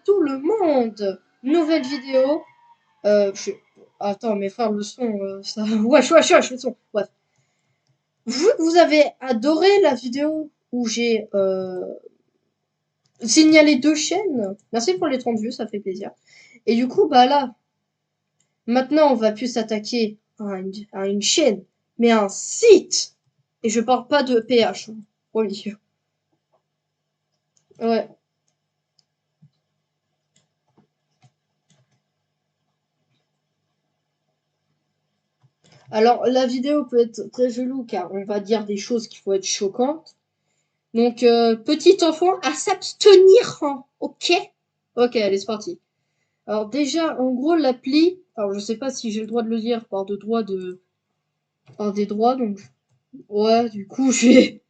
Tout le monde, nouvelle vidéo. Attends, mes frères, le son, ça. Wesh, le son. Bref. Vu que vous avez adoré la vidéo où j'ai signalé 2 chaînes, merci pour les 30 vues, ça fait plaisir. Et du coup, bah là, maintenant, on va plus s'attaquer à une chaîne, mais à un site. Et je parle pas de PH. Oui. Ouais. Alors, la vidéo peut être très gelou car on va dire des choses qui vont être choquantes. Donc, petit enfant à s'abstenir, hein, ok? Ok, allez, c'est parti. Alors déjà, en gros, l'appli, alors je sais pas si j'ai le droit de le dire par des droits, donc ouais, du coup, j'ai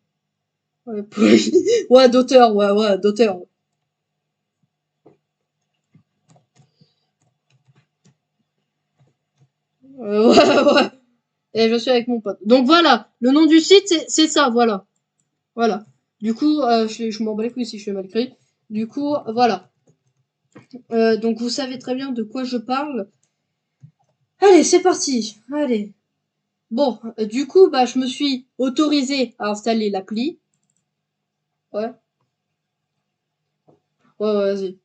ouais, ouais, d'auteur, ouais, d'auteur. Ouais. Et je suis avec mon pote. Donc voilà, le nom du site, c'est ça, voilà. Voilà. Du coup, je m'en bats les couilles si je fais mal écrit. Du coup, voilà. Donc vous savez très bien de quoi je parle. Allez, c'est parti. Allez. Bon, du coup, bah, je me suis autorisé à installer l'appli. Ouais, ouais, vas-y.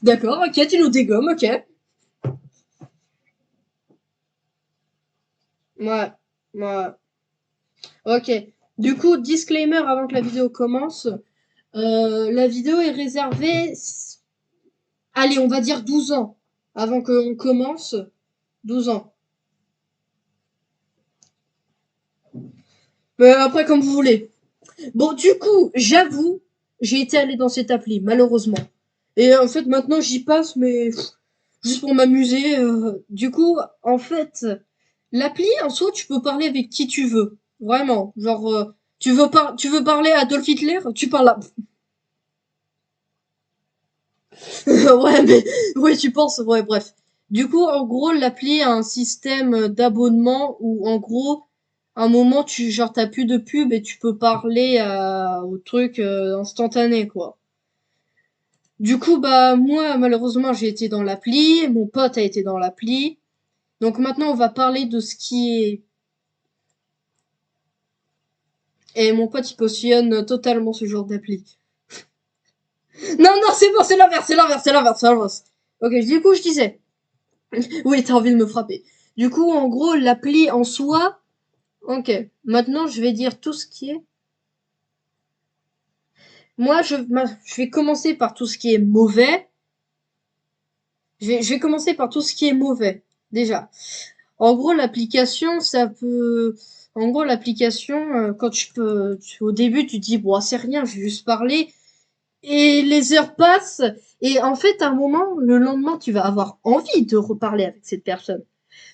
D'accord, ok, tu nous dégommes, ok. Ouais, ouais. Ok. Du coup, disclaimer avant que la vidéo commence. La vidéo est réservée, allez, on va dire 12 ans. Avant qu'on commence, 12 ans. Mais après, comme vous voulez. Bon, du coup, j'avoue, j'ai été allé dans cette appli, malheureusement. Et en fait, maintenant, j'y passe, mais juste pour m'amuser. Du coup, en fait, l'appli, en soi, tu peux parler avec qui tu veux. Vraiment. Genre, tu veux parler à Adolf Hitler, tu parles à... Ouais, mais... Oui, tu penses... Ouais, bref. Du coup, en gros, l'appli a un système d'abonnement où, en gros, à un moment, genre, t'as plus de pub et tu peux parler au truc instantané, quoi. Du coup, bah, moi, malheureusement, j'ai été dans l'appli, mon pote a été dans l'appli. Donc maintenant, on va parler de ce qui est... Et mon pote, il cautionne totalement ce genre d'appli. Non, c'est bon, c'est l'inverse. Ok, du coup, je disais. Oui, t'as envie de me frapper. Du coup, en gros, l'appli en soi... Ok, maintenant, je vais dire tout ce qui est... Moi, je vais commencer par tout ce qui est mauvais. Je vais commencer par tout ce qui est mauvais, déjà. En gros, l'application, ça peut... En gros, l'application, quand au début, tu te dis, bon, c'est rien, je vais juste parler. Et les heures passent. Et en fait, à un moment, le lendemain, tu vas avoir envie de reparler avec cette personne.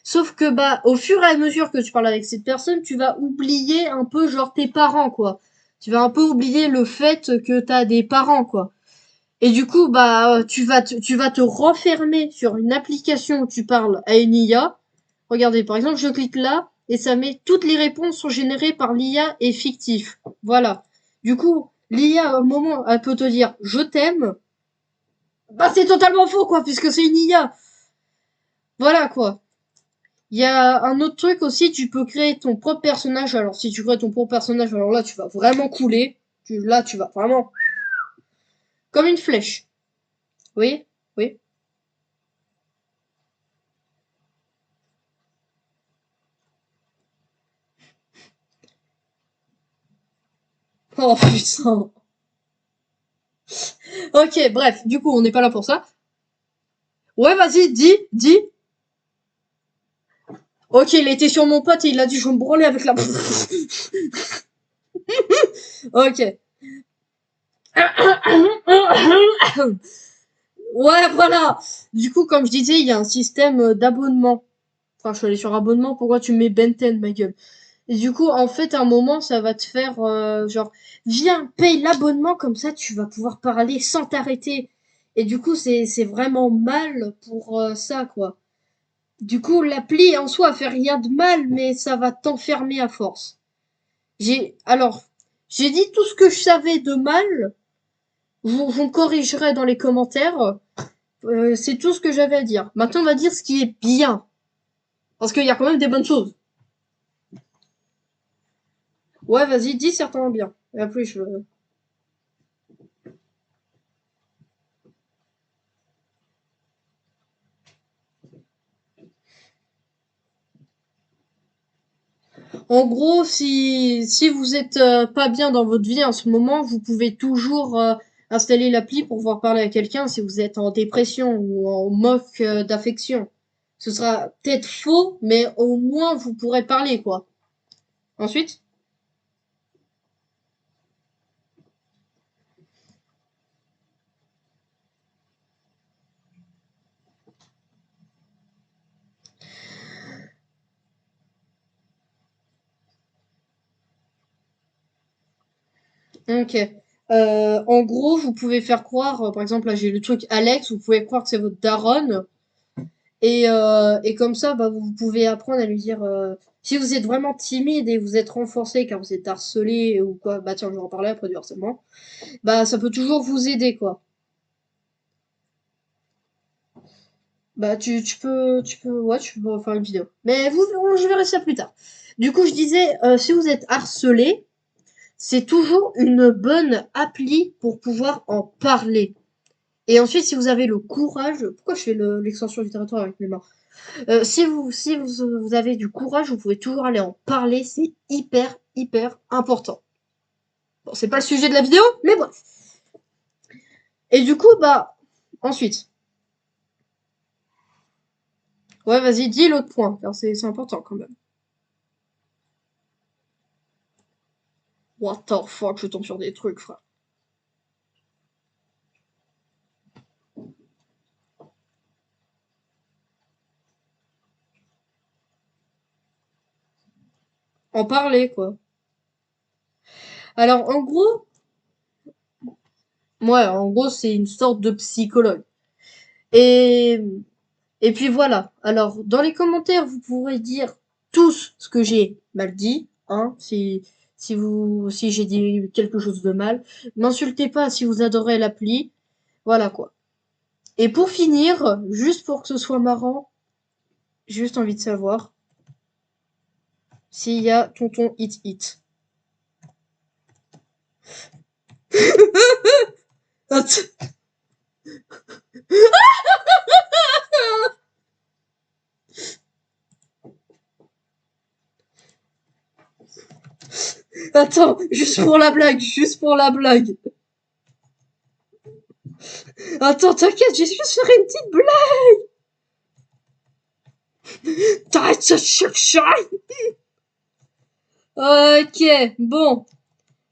Sauf que, bah, au fur et à mesure que tu parles avec cette personne, tu vas oublier un peu, genre, tes parents, quoi. Tu vas un peu oublier le fait que t'as des parents, quoi. Et du coup, bah, tu vas te renfermer sur une application où tu parles à une IA. Regardez, par exemple, je clique là et ça met toutes les réponses sont générées par l'IA et fictif. Voilà. Du coup, l'IA, à un moment, elle peut te dire je t'aime. Bah, c'est totalement faux, quoi, puisque c'est une IA. Voilà, quoi. Il y a un autre truc aussi, tu peux créer ton propre personnage. Alors, si tu crées ton propre personnage, alors là, tu vas vraiment couler. Là, tu vas vraiment comme une flèche. Oui, oui. Oh putain. Ok, bref, du coup, on n'est pas là pour ça. Ouais, vas-y, dis. Ok, il était sur mon pote et il a dit je vais me branler avec la... Ok. Ouais, voilà. Du coup, comme je disais, il y a un système d'abonnement. Enfin, je suis allé sur abonnement, pourquoi tu mets Benten, ma gueule? Et du coup, en fait, à un moment, ça va te faire genre, viens, paye l'abonnement, comme ça, tu vas pouvoir parler sans t'arrêter. Et du coup, c'est vraiment mal pour ça, quoi. Du coup, l'appli en soi fait rien de mal, mais ça va t'enfermer à force. Alors, j'ai dit tout ce que je savais de mal. Vous me corrigerez dans les commentaires. C'est tout ce que j'avais à dire. Maintenant, on va dire ce qui est bien. Parce qu'il y a quand même des bonnes choses. Ouais, vas-y, dis certains bien. Et après, je... En gros, si vous êtes pas bien dans votre vie en ce moment, vous pouvez toujours installer l'appli pour pouvoir parler à quelqu'un si vous êtes en dépression ou en manque d'affection. Ce sera peut-être faux, mais au moins vous pourrez parler, quoi. Ensuite, ok. En gros, vous pouvez faire croire, par exemple, là j'ai le truc Alex, vous pouvez croire que c'est votre daronne, et comme ça, bah, vous pouvez apprendre à lui dire, si vous êtes vraiment timide et vous êtes renforcé car vous êtes harcelé ou quoi, bah tiens, je vais en parler après du harcèlement, bah ça peut toujours vous aider, quoi. Bah ouais, tu peux faire une vidéo. Mais je verrai ça plus tard. Du coup, je disais, si vous êtes harcelé, c'est toujours une bonne appli pour pouvoir en parler. Et ensuite, si vous avez le courage, pourquoi je fais l'extension du territoire avec mes mains? Si vous avez du courage, vous pouvez toujours aller en parler, c'est hyper important. Bon, c'est pas le sujet de la vidéo, mais bref. Et du coup, bah, ensuite. Ouais, vas-y, dis l'autre point, car c'est important quand même. What the fuck, je tombe sur des trucs, frère. En parler, quoi. Alors, en gros, c'est une sorte de psychologue. Et, et puis voilà. Alors, dans les commentaires, vous pourrez dire tous ce que j'ai mal dit, hein, si j'ai dit quelque chose de mal. M'insultez pas si vous adorez l'appli. Voilà, quoi. Et pour finir, juste pour que ce soit marrant, j'ai juste envie de savoir s'il y a tonton Hit Hit. Attends, juste pour la blague, juste pour la blague. Attends, t'inquiète, j'ai juste fait une petite blague. T'arrêtes ce chercher. Ok, bon.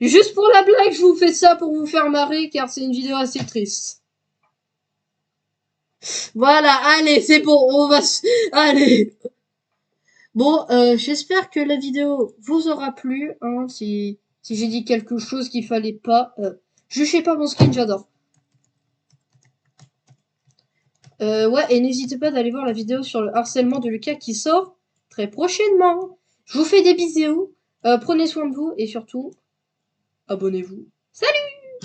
Juste pour la blague, je vous fais ça pour vous faire marrer, car c'est une vidéo assez triste. Voilà, allez, c'est bon, Allez. Bon, j'espère que la vidéo vous aura plu, hein, si j'ai dit quelque chose qu'il fallait pas. Jugez pas mon skin, j'adore. Ouais, et n'hésitez pas d'aller voir la vidéo sur le harcèlement de Lucas qui sort très prochainement. Je vous fais des bisous, prenez soin de vous et surtout, abonnez-vous. Salut!